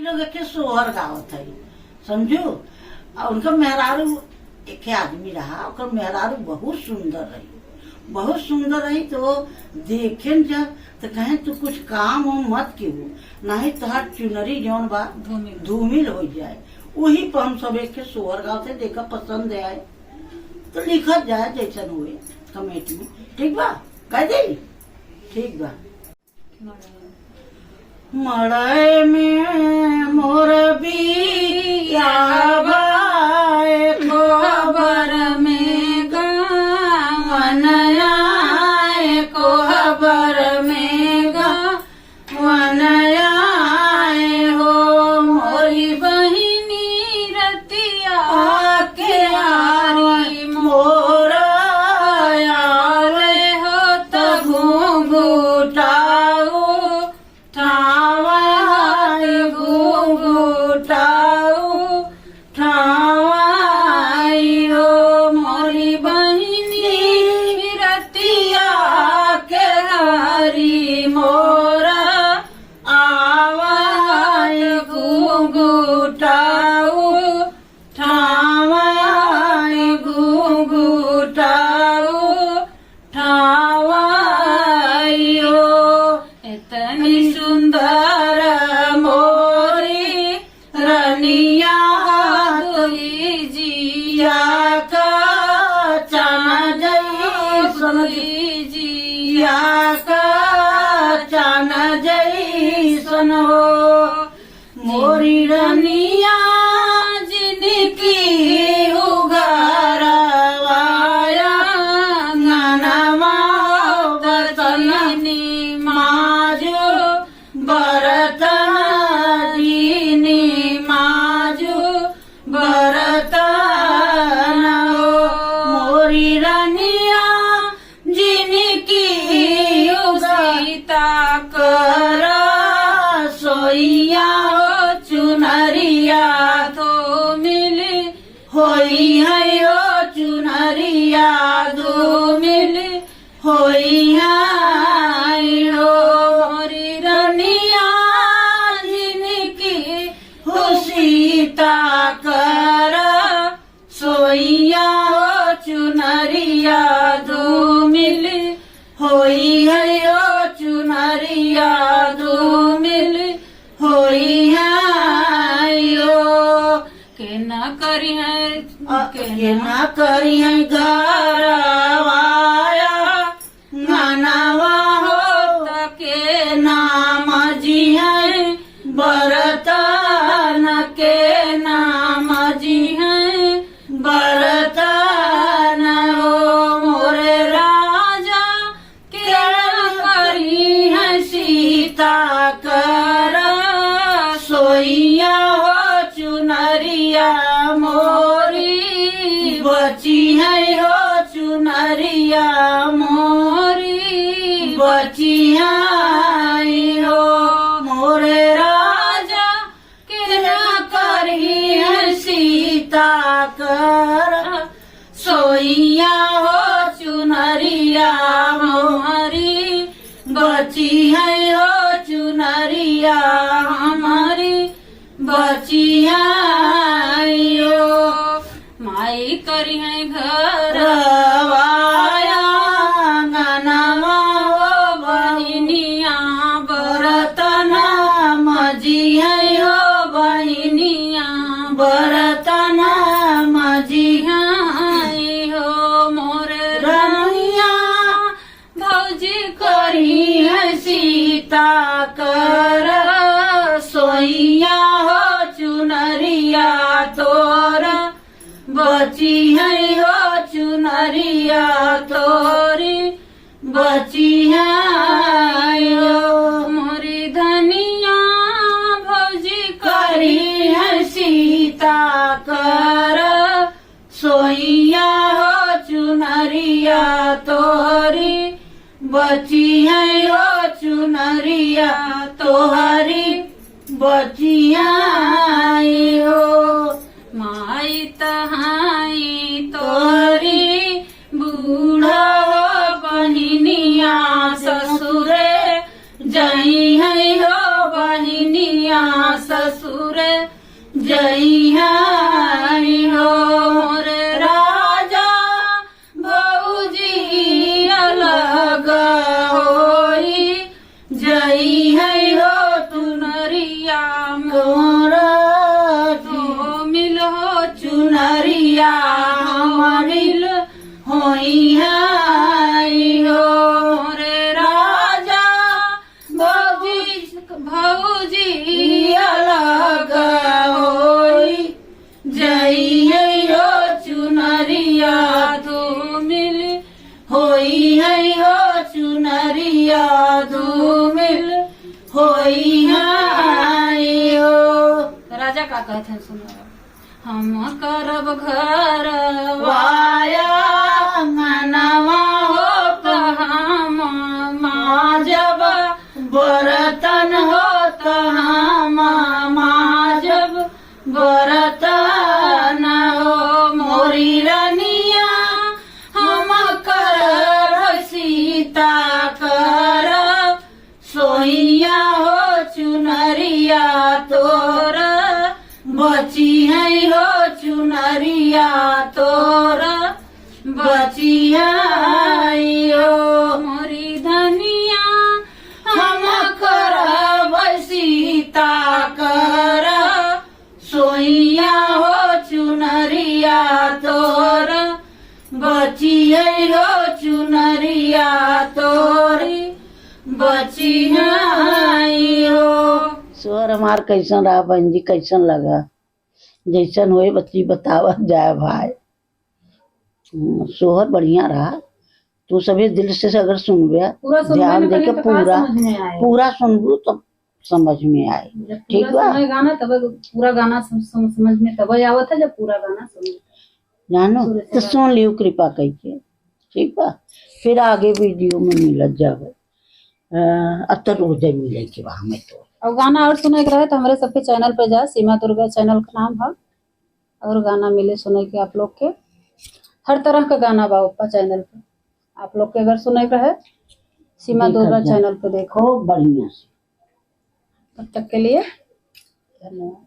लोग एक सोहर गावत है समझो। और उनका मेहरारू एक आदमी रहा, ओकर मेहरारू बहुत सुंदर रही, बहुत सुंदर रही। तो देखे जब तो कहे तू कुछ काम हो मत के हो, नहीं तोहार चुनरी जौन बा धूमिल हो जाए। वही पर हम सब एक सोहर गाँव से देखा पसंद आए तो लिखत जाए जैसन हुए कमेटी में। ठीक बा, कह दे ठीक बा। मड़ई में मोर बिया भाई खबर में गावन आए, खबर में गावन आए हो। मोरी बहिनी रतिया के आरी मोर आवे हो त घूंघटाओ ठावाई घूंघटाओ ठावाई हो। मोरी बहिनी रतिया के हरी मोरा आवाई घूंघटाओ ठावाई घूंघटाओ ठावाई हो। इतनी सुंदर मोरी रनिया तुई जिया का चन जैसन जिया का चन जैसन हो। मोरी रनिया जिनकी उगरवाया ननमा बतनी माजो बरतना दीनी माजो बरतना हो। मोरी रनिया जिनकी सीता कर सोइया हो चुनरिया तो मिली होई है हो चुनरिया दो मिली होई है हो। मोरी रनिया जिनकी हो सीता कर सोइया हो चुनरिया दो मिली होई है हो चुनरिया दो मिली होई है हो। के न करी है के ना करी है गरवाया ननवा हो तके नाम जी है बरतन के नाम जी है बरतन हो। मोरे राजा के करी है सीता कर सोइया हो चुनरिया मोरी बची है हो चुनरिया मोरी बची है हो। मोरे राजा के न करी है सीता कर सोइया हो चुनरिया मोरी बची है हो चुनरिया हमारी बची है हो। माई करी है घर वाया ननवा हो बहिनिया बरतना मजी है हो बहिनिया बरतना मजी है हो। मोर रनिया भौजी करी है सीता कर सोइया हो चुनरिया तोर बची है हो चुनरिया तोरी बची है हो। मोरी धनिया भौजी करी है सीता कर सोइया हो चुनरिया तोरी बची है हो चुनरिया तोहरी बची है हो। माई तहाई तोरी बूढ़ा हो बहिनिया ससुरे जई है हो बहिनिया ससुर जइहा हो मोर राजा भौजी अलग होई जइहा हो चुनरिया मोरा तो मिल हो चुनरिया मिल होई हो मोरे राजा भौजी अलग होई जइहा हो चुनरिया तो मिल होई हो चुनरिया तो मिल होई हो। राजा का कहते हैं सुनो। हम करब घर वाया मनवा हो कहाँ माजब बरतन हो कहाँ माजब बरतन हो मोरी रनिया हम कर सीता कर सोइया हो चुनरिया तोर बची है हो चुनरिया तोर बची है हो मोरी धनिया हम करब सीता कर सोइया हो चुनरिया तोर बची है हो चुनरिया तोरी बची है हो। स्वर हमार कैसन रहा बहन जी, कैसन लगा? जैसन होए बच्ची बतावा जाए भाई। सोहर बढ़िया रहा। तू सभी दिल से अगर सुनबे ध्यान दे के पूरा सुनबू तो समझ में आए। ठीक बा गाना तब पूरा गाना समझ में तब आवत है जब पूरा गाना सुन जानो तो सुन लियो कृपा करके। ठीक बा फिर आगे वीडियो में मिलत जावे। अब तो रोज मिले के बा हमें तो। और गाना और सुने के रहे तो हमारे सबके चैनल पे जा, सीमा दुर्गा चैनल का नाम है। और गाना मिले सुने के आप लोग के हर तरह का गाना बा ऊपर चैनल पे। आप लोग के अगर सुने के रहे सीमा दुर्गा चैनल पे देखो बढ़िया से। तब तक के लिए धन्यवाद।